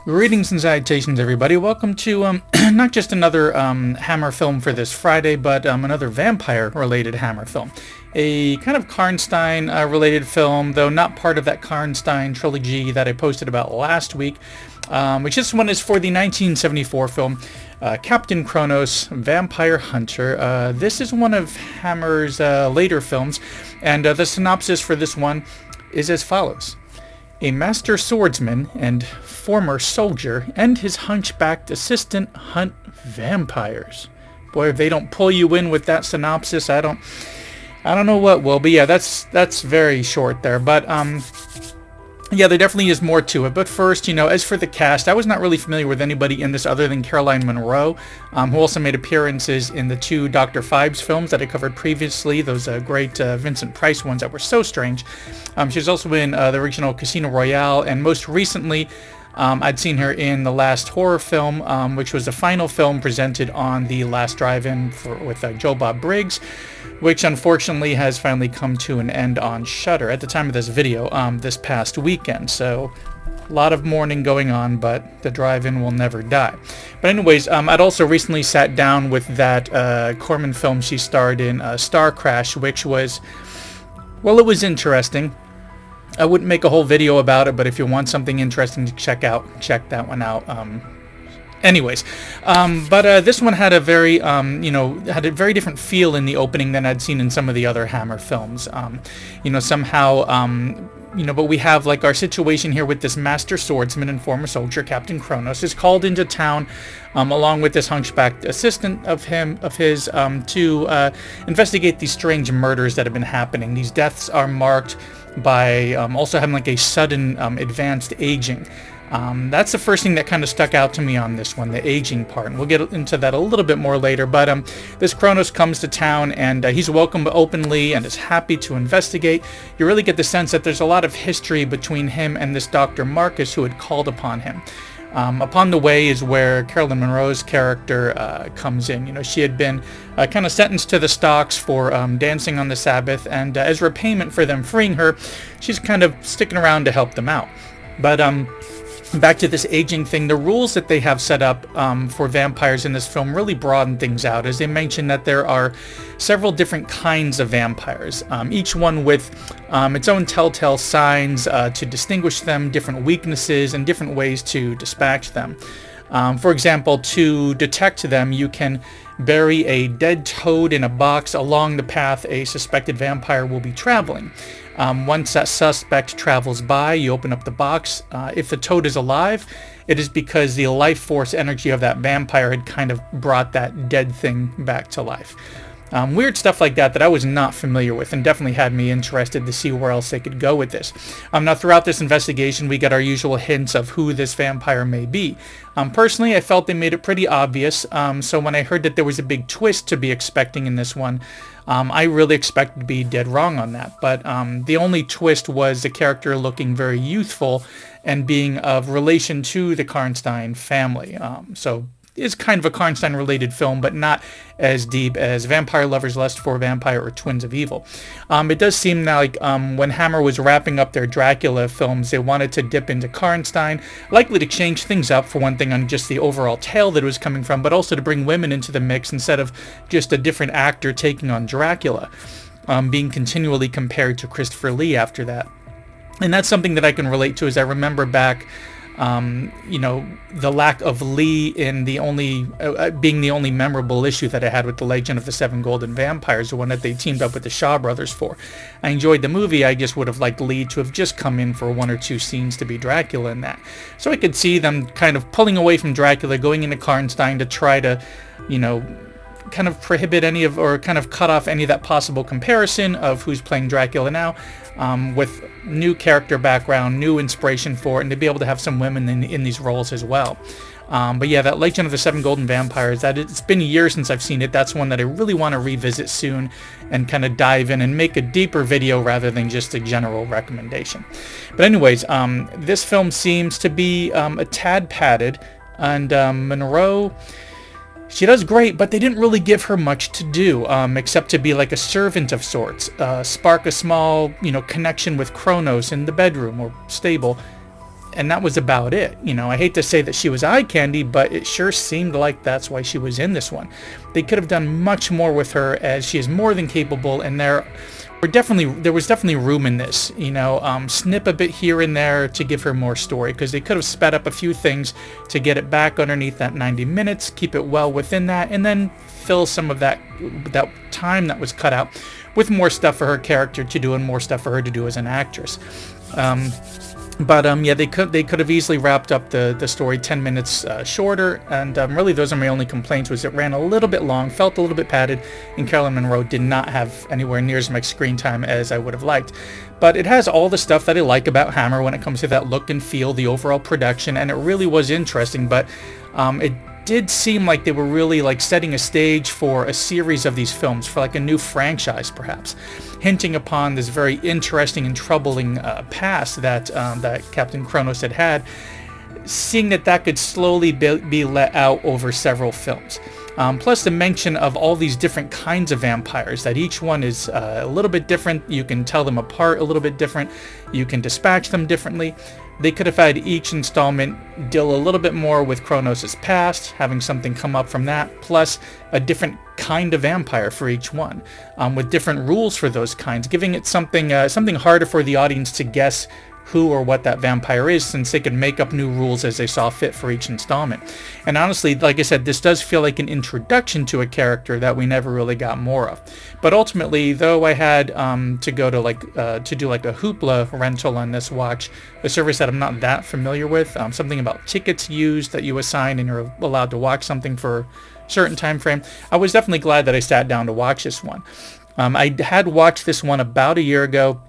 Greetings and salutations, everybody. Welcome to not just another Hammer film for this Friday, but another vampire-related Hammer film. A kind of Karnstein-related film, though not part of that Karnstein trilogy that I posted about last week, which this one is for the 1974 film Captain Kronos, Vampire Hunter. This is one of Hammer's later films, and the synopsis for this one is as follows. A master swordsman and former soldier and his hunchbacked assistant hunt vampires. Boy, if they don't pull you in with that synopsis, I don't know what will. But yeah, that's very short there. But yeah, there definitely is more to it. But first, as for the cast, I was not really familiar with anybody in this other than Caroline Munro, who also made appearances in the two Dr. Phibes films that I covered previously, those great Vincent Price ones that were so strange. She was also in the original Casino Royale, and most recently, I'd seen her in the last horror film, which was the final film presented on the Last Drive-In with Joe Bob Briggs, which unfortunately has finally come to an end on Shudder at the time of this video this past weekend. So a lot of mourning going on, but the drive-in will never die. But anyways, I'd also recently sat down with that Corman film she starred in, Star Crash, which was, well, it was interesting. I wouldn't make a whole video about it, but if you want something interesting to check that one out. Anyways, but this one had a very, had a very different feel in the opening than I'd seen in some of the other Hammer films. But we have like our situation here with this master swordsman and former soldier, Captain Kronos, is called into town along with this hunchbacked assistant of his to investigate these strange murders that have been happening. These deaths are marked by also having like a sudden advanced aging. That's the first thing that kind of stuck out to me on this one, the aging part, and we'll get into that a little bit more later. But this Kronos comes to town, and he's welcomed openly and is happy to investigate. You really get the sense that there's a lot of history between him and this Dr. Marcus who had called upon him. Upon the way is where Caroline Munro's character comes in. She had been kind of sentenced to the stocks for dancing on the Sabbath, and as repayment for them freeing her, she's kind of sticking around to help them out. But back to this aging thing, the rules that they have set up for vampires in this film really broaden things out, as they mention that there are several different kinds of vampires, each one with its own telltale signs to distinguish them, different weaknesses, and different ways to dispatch them. For example, to detect them, you can bury a dead toad in a box along the path a suspected vampire will be traveling. Once that suspect travels by, you open up the box. If the toad is alive, it is because the life force energy of that vampire had kind of brought that dead thing back to life. Weird stuff like that I was not familiar with, and definitely had me interested to see where else they could go with this. Now, throughout this investigation, we get our usual hints of who this vampire may be. Personally, I felt they made it pretty obvious, so when I heard that there was a big twist to be expecting in this one, I really expected to be dead wrong on that. But the only twist was the character looking very youthful and being of relation to the Karnstein family. So is kind of a Karnstein-related film, but not as deep as Vampire Lover's Lust for Vampire or Twins of Evil. It does seem like when Hammer was wrapping up their Dracula films, they wanted to dip into Karnstein, likely to change things up, for one thing, on just the overall tale that it was coming from, but also to bring women into the mix instead of just a different actor taking on Dracula, being continually compared to Christopher Lee after that. And that's something that I can relate to, as I remember back the lack of Lee in the only being the only memorable issue that I had with The Legend of the Seven Golden Vampires, the one that they teamed up with the Shaw Brothers for. I enjoyed the movie. I just would have liked Lee to have just come in for one or two scenes to be Dracula in that. So I could see them kind of pulling away from Dracula, going into Karnstein to try to, kind of prohibit any of, or kind of cut off any of that possible comparison of who's playing Dracula now, with new character background, new inspiration for it, and to be able to have some women in these roles as well. But yeah, that Legend of the Seven Golden Vampires, it's been years since I've seen it. That's one that I really want to revisit soon and kind of dive in and make a deeper video rather than just a general recommendation. But anyways, this film seems to be a tad padded, and Munro, she does great, but they didn't really give her much to do, except to be like a servant of sorts, spark a small, connection with Kronos in the bedroom or stable, and that was about it. You know, I hate to say that she was eye candy, but it sure seemed like that's why she was in this one. They could have done much more with her, as she is more than capable, and there was definitely room in this, you know, snip a bit here and there to give her more story, because they could have sped up a few things to get it back underneath that 90 minutes, keep it well within that, and then fill some of that time that was cut out with more stuff for her character to do and more stuff for her to do as an actress. Yeah, they could have easily wrapped up the story 10 minutes shorter, and really those are my only complaints. Was it ran a little bit long, felt a little bit padded, and Caroline Munro did not have anywhere near as much screen time as I would have liked. But it has all the stuff that I like about Hammer when it comes to that look and feel, the overall production, and it really was interesting. But it did seem like they were really like setting a stage for a series of these films, for like a new franchise perhaps, hinting upon this very interesting and troubling past that Captain Kronos had, seeing that could slowly be let out over several films. Plus the mention of all these different kinds of vampires, that each one is a little bit different. You can tell them apart a little bit different. You can dispatch them differently. They could have had each installment deal a little bit more with Kronos' past, having something come up from that, plus a different kind of vampire for each one, with different rules for those kinds, giving it something harder for the audience to guess who or what that vampire is, since they could make up new rules as they saw fit for each installment. And honestly, like I said, this does feel like an introduction to a character that we never really got more of. But ultimately, though I had to go to to do like a Hoopla rental on this watch, a service that I'm not that familiar with, something about tickets used that you assign and you're allowed to watch something for a certain time frame, I was definitely glad that I sat down to watch this one. I had watched this one about a year ago.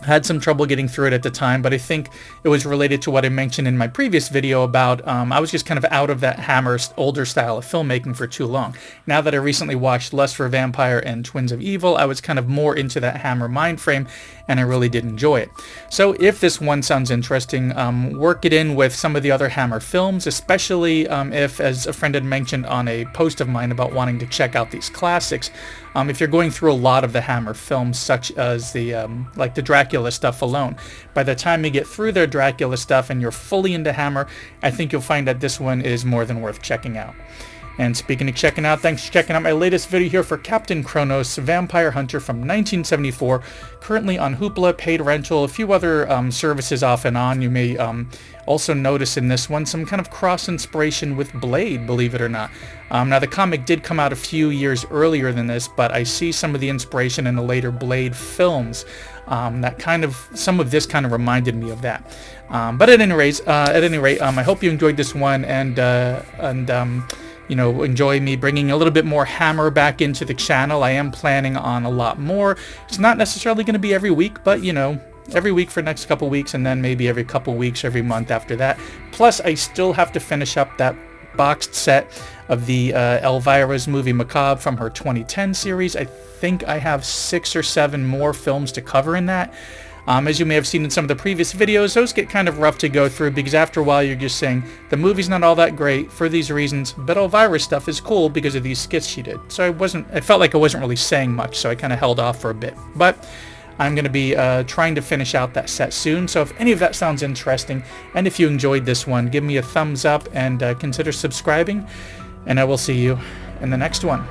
Had some trouble getting through it at the time, but I think it was related to what I mentioned in my previous video about I was just kind of out of that Hammer older style of filmmaking for too long. Now that I recently watched Lust for Vampire and Twins of Evil, I was kind of more into that Hammer mind frame, and I really did enjoy it. So if this one sounds interesting, work it in with some of the other Hammer films, especially if, as a friend had mentioned on a post of mine about wanting to check out these classics, if you're going through a lot of the Hammer films, such as the like the Dracula stuff alone, by the time you get through their Dracula stuff and you're fully into Hammer, I think you'll find that this one is more than worth checking out. And speaking of checking out, thanks for checking out my latest video here for Captain Kronos, Vampire Hunter from 1974, currently on Hoopla, paid rental, a few other services off and on. You may also notice in this one some kind of cross-inspiration with Blade, believe it or not. Now, the comic did come out a few years earlier than this, but I see some of the inspiration in the later Blade films. Some of this kind of reminded me of that. But at any rate, I hope you enjoyed this one, and you know, enjoy me bringing a little bit more Hammer back into the channel. I am planning on a lot more. It's not necessarily going to be every week, but, you know, every week for the next couple weeks, and then maybe every couple weeks, every month after that. Plus, I still have to finish up that boxed set of the Elvira's movie Macabre from her 2010 series. I think I have 6 or 7 more films to cover in that. As you may have seen in some of the previous videos, those get kind of rough to go through, because after a while you're just saying, the movie's not all that great for these reasons, but Elvira's stuff is cool because of these skits she did. So I felt like I wasn't really saying much, so I kind of held off for a bit. But I'm going to be trying to finish out that set soon, so if any of that sounds interesting, and if you enjoyed this one, give me a thumbs up and consider subscribing, and I will see you in the next one.